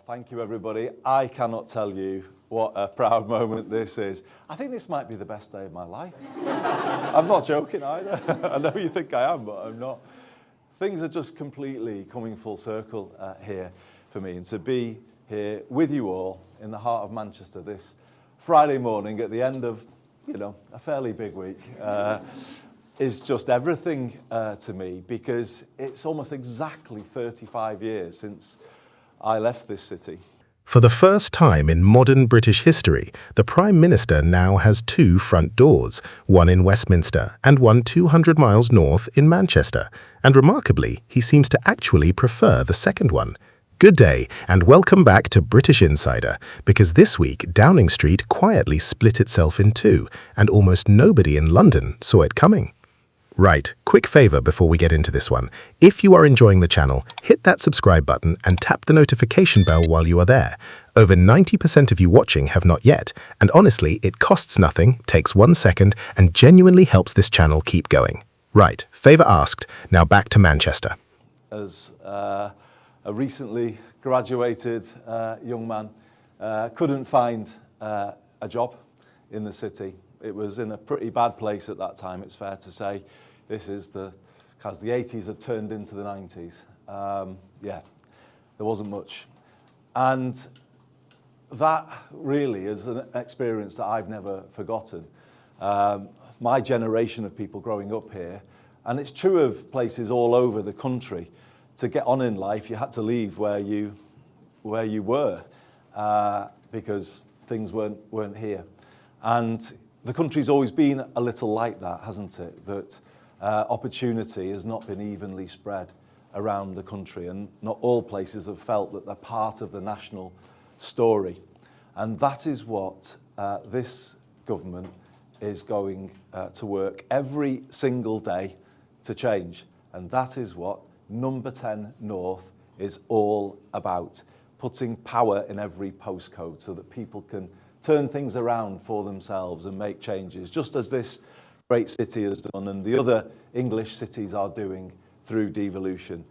Thank you, everybody. I cannot tell you what a proud moment this is. I think this might be the best day of my life. I'm not joking either. I know you think I am, but I'm not. Things are just completely coming full circle here for me. And to be here with you all in the heart of Manchester this Friday morning at the end of, a fairly big week is just everything to me, because it's almost exactly 35 years since I left this city. For the first time in modern British history, the Prime Minister now has two front doors, one in Westminster and one 200 miles north in Manchester. And remarkably, he seems to actually prefer the second one. Good day, and welcome back to British Insider, because this week Downing Street quietly split itself in two, and almost nobody in London saw it coming. Right, quick favor before we get into this one. If you are enjoying the channel, hit that subscribe button and tap the notification bell while you are there. Over 90% of you watching have not yet, and honestly, it costs nothing, takes 1 second, and genuinely helps this channel keep going. Right, favor asked. Now back to Manchester. As a recently graduated young man, couldn't find a job in the city. It was in a pretty bad place at that time, it's fair to say. This is because the 80s had turned into the 90s. There wasn't much. And that really is an experience that I've never forgotten. My generation of people growing up here, and it's true of places all over the country, to get on in life, you had to leave where you were because things weren't here. And the country's always been a little like that, hasn't it? That opportunity has not been evenly spread around the country, and not all places have felt that they're part of the national story. And that is what this government is going to work every single day to change. And that is what Number 10 North is all about, putting power in every postcode so that people can turn things around for themselves and make changes, just as this great city has done and the other English cities are doing through devolution,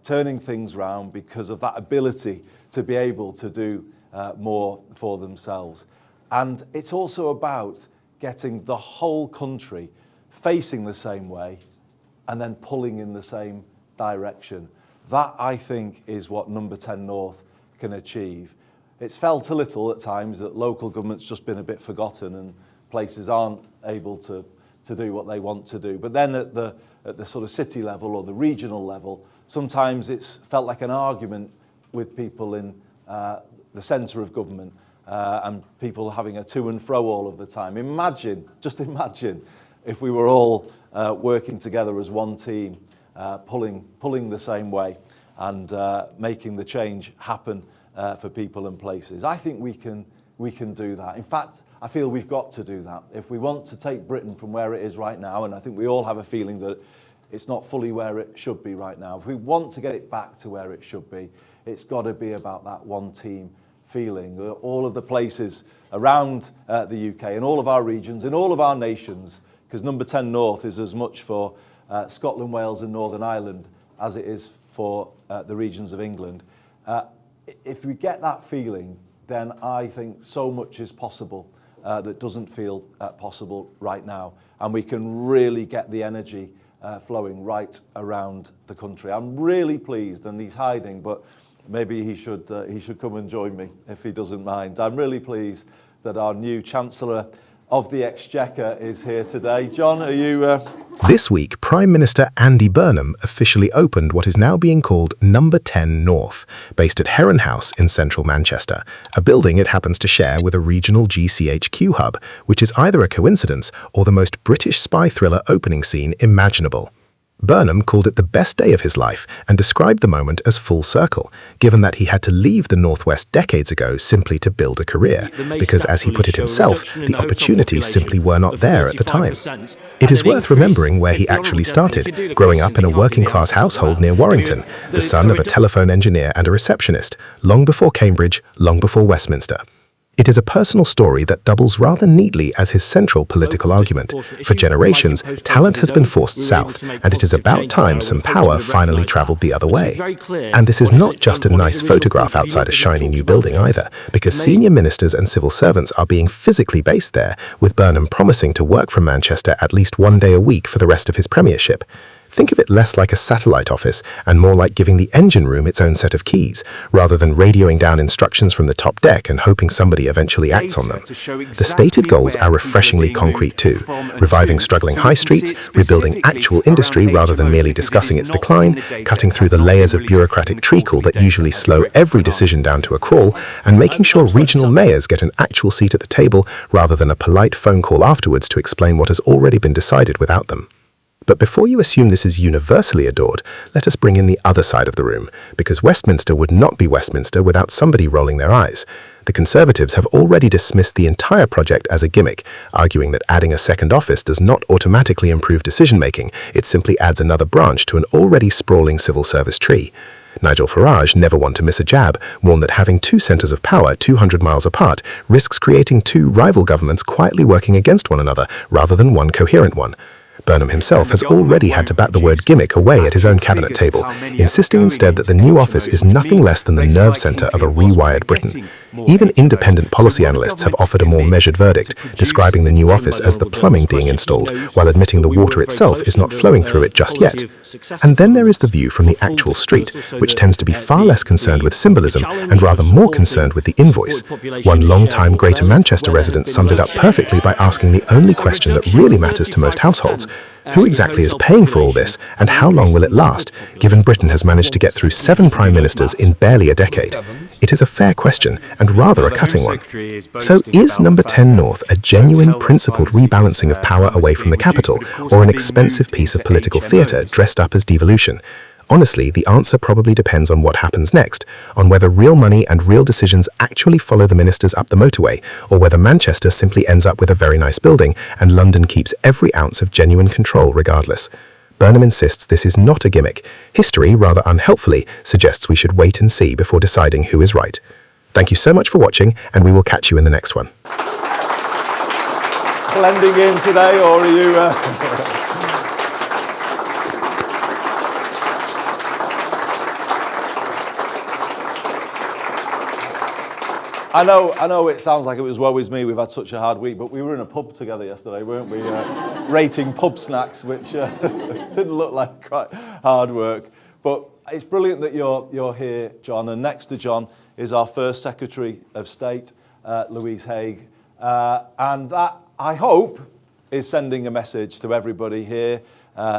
turning things around because of that ability to be able to do more for themselves. And it's also about getting the whole country facing the same way and then pulling in the same direction. That, I think, is what Number 10 North can achieve. It's felt a little at times that local government's just been a bit forgotten and places aren't able to do what they want to do. But then at the sort of city level or the regional level, sometimes it's felt like an argument with people in the centre of government and people having a to and fro all of the time. Just imagine if we were all working together as one team, pulling the same way and making the change happen for people and places. I think we can do that. In fact, I feel we've got to do that. If we want to take Britain from where it is right now, and I think we all have a feeling that it's not fully where it should be right now, if we want to get it back to where it should be, it's got to be about that one team feeling. All of the places around the UK, in all of our regions, in all of our nations, because Number 10 North is as much for Scotland, Wales and Northern Ireland as it is for the regions of England. If we get that feeling, then I think so much is possible that doesn't feel possible right now. And we can really get the energy flowing right around the country. I'm really pleased, and he's hiding, but maybe he should come and join me if he doesn't mind. I'm really pleased that our new Chancellor of the Exchequer is here today. John, are you... This week, Prime Minister Andy Burnham officially opened what is now being called Number 10 North, based at Heron House in central Manchester, a building it happens to share with a regional GCHQ hub, which is either a coincidence or the most British spy thriller opening scene imaginable. Burnham called it the best day of his life and described the moment as full circle, given that he had to leave the Northwest decades ago simply to build a career, because as he put it himself, the opportunities simply were not there at the time. It is worth remembering where he actually started, growing up in a working-class household near Warrington, the son of a telephone engineer and a receptionist, long before Cambridge, long before Westminster. It is a personal story that doubles rather neatly as his central political argument. For generations, talent has been forced south, and it is about time some power finally travelled the other way. And this is not just a nice photograph outside a shiny new building either, because senior ministers and civil servants are being physically based there, with Burnham promising to work from Manchester at least one day a week for the rest of his premiership. Think of it less like a satellite office and more like giving the engine room its own set of keys, rather than radioing down instructions from the top deck and hoping somebody eventually acts on them. The stated goals are refreshingly concrete too, reviving struggling high streets, rebuilding actual industry rather than merely discussing its decline, cutting through the layers of bureaucratic treacle that usually slow every decision down to a crawl, and making sure regional mayors get an actual seat at the table rather than a polite phone call afterwards to explain what has already been decided without them. But before you assume this is universally adored, let us bring in the other side of the room, because Westminster would not be Westminster without somebody rolling their eyes. The Conservatives have already dismissed the entire project as a gimmick, arguing that adding a second office does not automatically improve decision-making, it simply adds another branch to an already sprawling civil service tree. Nigel Farage, never one to miss a jab, warned that having two centres of power 200 miles apart risks creating two rival governments quietly working against one another rather than one coherent one. Burnham himself has already had to bat the word gimmick away at his own cabinet table, insisting instead that the new office is nothing less than the nerve centre of a rewired Britain. Even independent policy analysts have offered a more measured verdict, describing the new office as the plumbing being installed, while admitting the water itself is not flowing through it just yet. And then there is the view from the actual street, which tends to be far less concerned with symbolism and rather more concerned with the invoice. One long-time Greater Manchester resident summed it up perfectly by asking the only question that really matters to most households: who exactly is paying for all this, and how long will it last, given Britain has managed to get through 7 prime ministers in barely a decade? It is a fair question, and rather a cutting one. So is number 10 North a genuine, principled rebalancing of power away from the capital, or an expensive piece of political theatre dressed up as devolution? Honestly, the answer probably depends on what happens next, on whether real money and real decisions actually follow the ministers up the motorway, or whether Manchester simply ends up with a very nice building and London keeps every ounce of genuine control regardless. Burnham insists this is not a gimmick. History, rather unhelpfully, suggests we should wait and see before deciding who is right. Thank you so much for watching, and we will catch you in the next one. Blending in today, or are you... I know it sounds like it was woe is me, we've had such a hard week, but we were in a pub together yesterday, weren't we? Rating pub snacks, which didn't look like quite hard work. But it's brilliant that you're here, John, and next to John is our first Secretary of State, Louise Haigh. And that, I hope, is sending a message to everybody here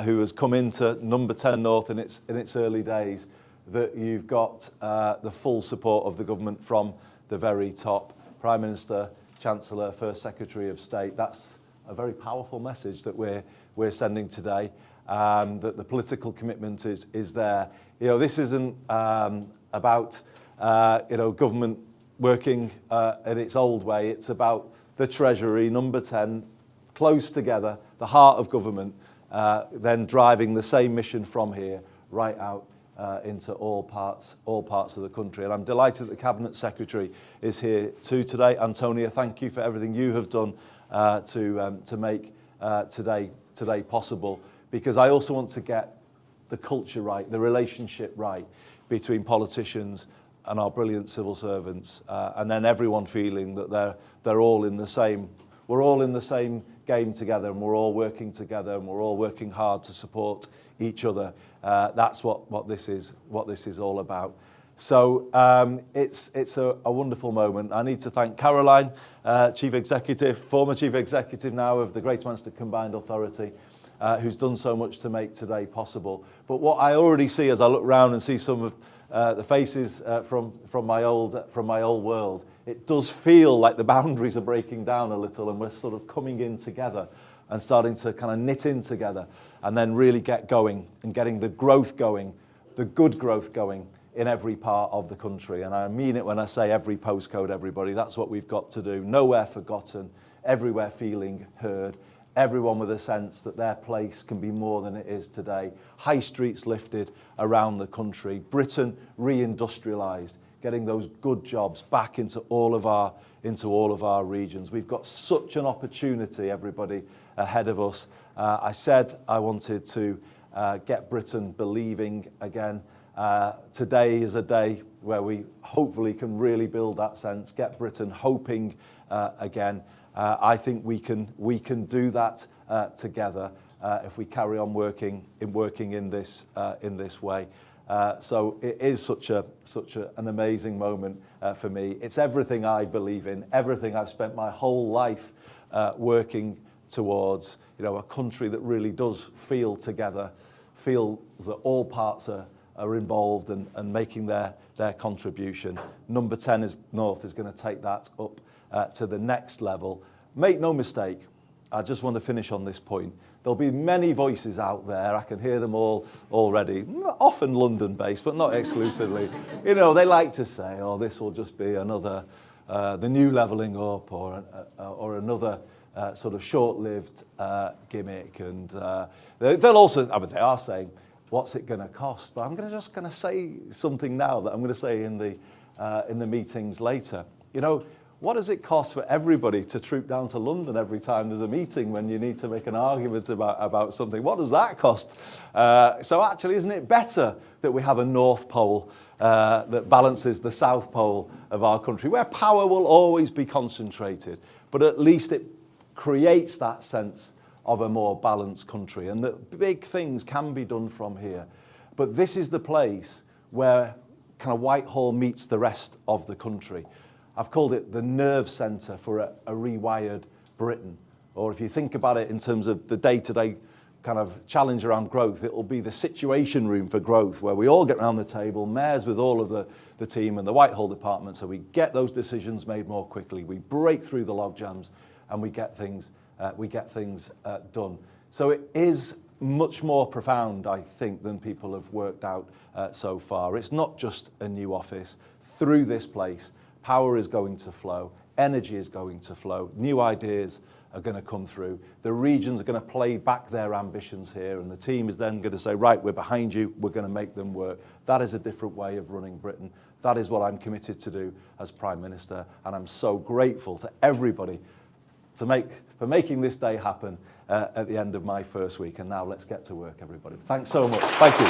who has come into number 10 North in its early days, that you've got the full support of the government from the very top. Prime Minister, Chancellor, First Secretary of State. That's a very powerful message that we're sending today, that the political commitment is there. You know, this isn't about government working in its old way. It's about the Treasury, number 10, close together, the heart of government, then driving the same mission from here right out into all parts of the country. And I'm delighted that the Cabinet Secretary is here too today. Antonia, thank you for everything you have done to make today possible, because I also want to get the culture right, the relationship right between politicians and our brilliant civil servants, and then everyone feeling that they're all in the same, we're all in the same game together, and we're all working together, and we're all working hard to support each other. That's what this is all about. So it's a wonderful moment. I need to thank Caroline, Chief Executive, former Chief Executive now of the Greater Manchester Combined Authority, who's done so much to make today possible. But what I already see as I look round and see some of the faces from my old world, it does feel like the boundaries are breaking down a little, and we're sort of coming in together and starting to kind of knit in together, and then really get going and getting the growth going, the good growth going in every part of the country. And I mean it when I say every postcode, everybody. That's what we've got to do. Nowhere forgotten, everywhere feeling heard, everyone with a sense that their place can be more than it is today. High streets lifted around the country, Britain reindustrialised, getting those good jobs back into all of our regions. We've got such an opportunity, everybody, ahead of us. I said I wanted to get Britain believing again. Today is a day where we hopefully can really build that sense, get Britain hoping again. I think we can do that together if we carry on working in this way. So it is such an amazing moment for me. It's everything I believe in, everything I've spent my whole life working towards. You know, a country that really does feel together, feel that all parts are involved and making their contribution. Number 10 North is going to take that up to the next level. Make no mistake, I just want to finish on this point. There'll be many voices out there. I can hear them all already, often London-based, but not exclusively. You know, they like to say, oh, this will just be another, the new levelling up or another sort of short-lived gimmick. And they'll also, I mean, they are saying, what's it going to cost? But I'm just going to say something now that I'm going to say in the meetings later. You know, what does it cost for everybody to troop down to London every time there's a meeting when you need to make an argument about something? What does that cost? So actually, isn't it better that we have a North Pole that balances the South Pole of our country, where power will always be concentrated, but at least it creates that sense of a more balanced country, and that big things can be done from here. But this is the place where kind of Whitehall meets the rest of the country. I've called it the nerve centre for a rewired Britain. Or if you think about it in terms of the day-to-day kind of challenge around growth, it will be the situation room for growth, where we all get around the table, mayors with all of the team and the Whitehall department, so we get those decisions made more quickly, we break through the log jams, and we get things done. So it is much more profound, I think, than people have worked out so far. It's not just a new office. Through this place, power is going to flow, energy is going to flow, new ideas are going to come through. The regions are going to play back their ambitions here, and the team is then going to say, right, we're behind you, we're going to make them work. That is a different way of running Britain. That is what I'm committed to do as Prime Minister, and I'm so grateful to everybody for making this day happen at the end of my first week. And now let's get to work, everybody. Thanks so much. Thank you.